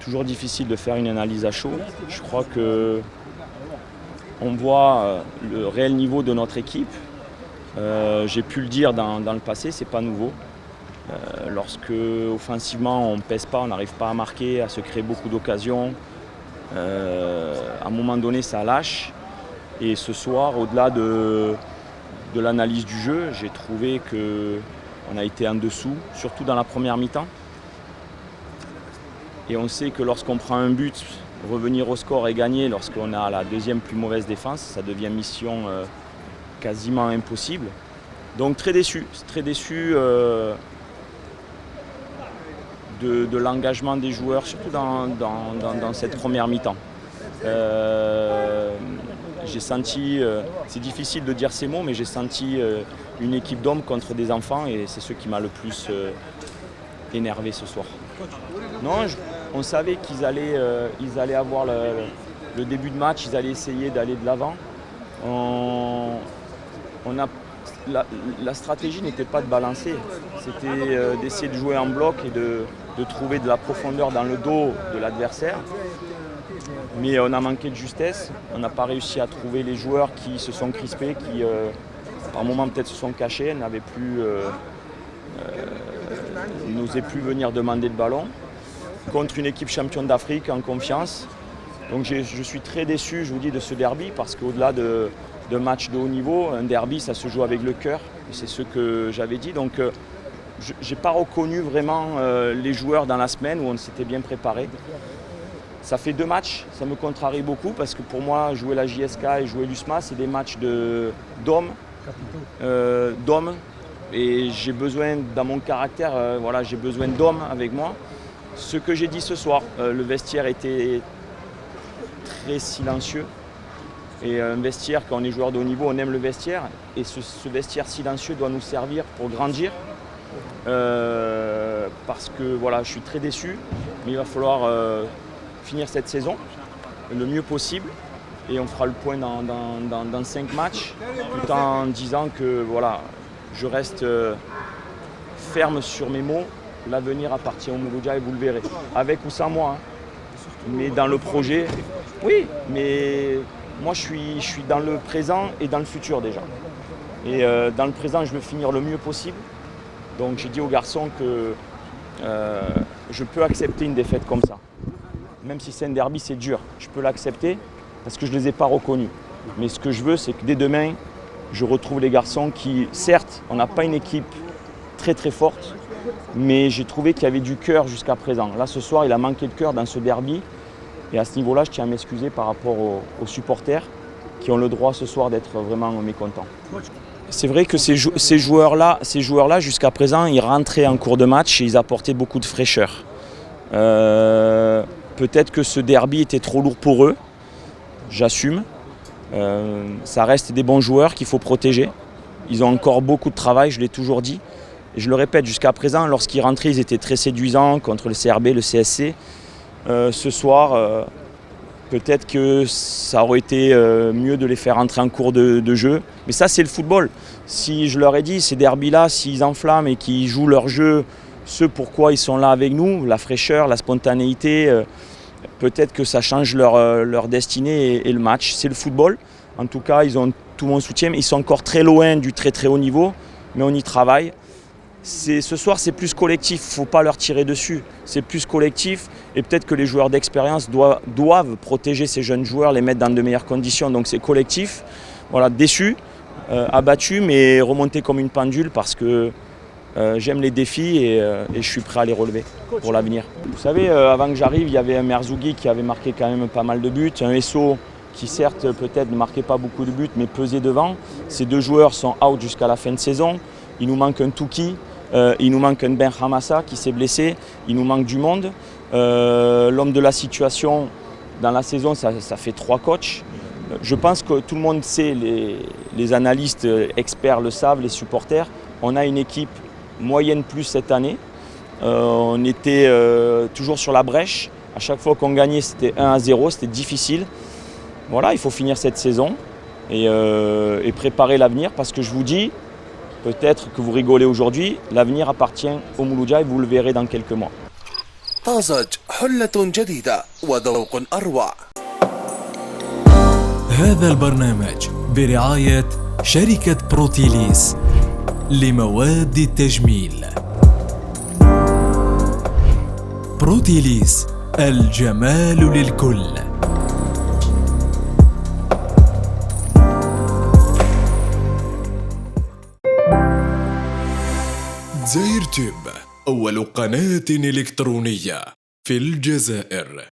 toujours difficile de faire une analyse à chaud. Je crois qu'on voit le réel niveau de notre équipe. J'ai pu le dire dans le passé, c'est pas nouveau. Lorsque offensivement on ne pèse pas, on n'arrive pas à marquer, à se créer beaucoup d'occasions, à un moment donné ça lâche. Et ce soir, au-delà de l'analyse du jeu, j'ai trouvé qu'on a été en dessous, surtout dans la première mi-temps. Et on sait que lorsqu'on prend un but, revenir au score et gagner, lorsqu'on a la deuxième plus mauvaise défense, ça devient mission quasiment impossible. Donc très déçu de l'engagement des joueurs, surtout dans cette première mi-temps. J'ai senti, c'est difficile de dire ces mots, mais j'ai senti une équipe d'hommes contre des enfants et c'est ce qui m'a le plus énervé ce soir. Non, on savait qu'ils allaient avoir le début de match, ils allaient essayer d'aller de l'avant. La stratégie n'était pas de balancer, c'était d'essayer de jouer en bloc et de trouver de la profondeur dans le dos de l'adversaire. Mais on a manqué de justesse, on n'a pas réussi à trouver les joueurs qui se sont crispés, qui par moments peut-être se sont cachés, n'osaient plus venir demander le ballon. Contre une équipe championne d'Afrique en confiance. Donc je suis très déçu, je vous dis, de ce derby parce qu'au-delà de matchs de haut niveau, un derby ça se joue avec le cœur. C'est ce que j'avais dit. Donc je n'ai pas reconnu vraiment les joueurs dans la semaine où on s'était bien préparé. Ça fait 2 matchs, ça me contrarie beaucoup parce que pour moi, jouer la JSK et jouer l'USMA, c'est des matchs d'hommes. Et j'ai besoin, dans mon caractère, j'ai besoin d'hommes avec moi. Ce que j'ai dit ce soir, le vestiaire était très silencieux. Et un vestiaire, quand on est joueur de haut niveau, on aime le vestiaire. Et ce vestiaire silencieux doit nous servir pour grandir. Parce que je suis très déçu, mais il va falloir finir cette saison le mieux possible. Et on fera le point dans 5 matchs, tout en disant que je reste ferme sur mes mots. L'avenir appartient au Mouloudia et vous le verrez, avec ou sans moi. Mais dans le projet, oui, mais moi je suis dans le présent et dans le futur déjà. Et dans le présent, je veux finir le mieux possible. Donc j'ai dit aux garçons que je peux accepter une défaite comme ça. Même si c'est un derby, c'est dur. Je peux l'accepter parce que je ne les ai pas reconnus. Mais ce que je veux, c'est que dès demain, je retrouve les garçons qui, certes, on n'a pas une équipe très très forte, mais j'ai trouvé qu'il y avait du cœur jusqu'à présent. Là, ce soir, il a manqué de cœur dans ce derby. Et à ce niveau-là, je tiens à m'excuser par rapport aux supporters qui ont le droit ce soir d'être vraiment mécontents. C'est vrai que ces joueurs-là, jusqu'à présent, ils rentraient en cours de match et ils apportaient beaucoup de fraîcheur. Peut-être que ce derby était trop lourd pour eux. J'assume. Ça reste des bons joueurs qu'il faut protéger. Ils ont encore beaucoup de travail, je l'ai toujours dit. Et je le répète, jusqu'à présent, lorsqu'ils rentraient, ils étaient très séduisants contre le CRB, le CSC. Ce soir, peut-être que ça aurait été mieux de les faire entrer en cours de jeu. Mais ça, c'est le football. Si je leur ai dit, ces derbys-là, s'ils enflamment et qu'ils jouent leur jeu, ce pourquoi ils sont là avec nous, la fraîcheur, la spontanéité, peut-être que ça change leur destinée et le match. C'est le football. En tout cas, ils ont tout mon soutien. Ils sont encore très loin du très très haut niveau, mais on y travaille. Ce soir, c'est plus collectif, il ne faut pas leur tirer dessus. C'est plus collectif et peut-être que les joueurs d'expérience doivent protéger ces jeunes joueurs, les mettre dans de meilleures conditions. Donc c'est collectif. Déçu, abattu, mais remonté comme une pendule parce que j'aime les défis et je suis prêt à les relever pour l'avenir. Vous savez, avant que j'arrive, il y avait un Merzougi qui avait marqué quand même pas mal de buts, un Esso qui certes peut-être ne marquait pas beaucoup de buts mais pesait devant. Ces 2 joueurs sont out jusqu'à la fin de saison. Il nous manque un Touki. Il nous manque un Ben Hamassa qui s'est blessé, il nous manque du monde. L'homme de la situation dans la saison, ça fait 3 coachs. Je pense que tout le monde sait, les analystes experts le savent, les supporters. On a une équipe moyenne plus cette année. On était toujours sur la brèche. À chaque fois qu'on gagnait, c'était 1-0, c'était difficile. Il faut finir cette saison et préparer l'avenir parce que je vous dis, peut-être que vous rigolez aujourd'hui, l'avenir appartient au Mouloudia et vous le verrez dans quelques mois. طازج، حلة جديدة وذوق أروع. هذا البرنامج برعاية شركة بروتيليس لمواد التجميل. بروتيليس، الجمال للكل. زاير تيوب، أول قناة إلكترونية في الجزائر.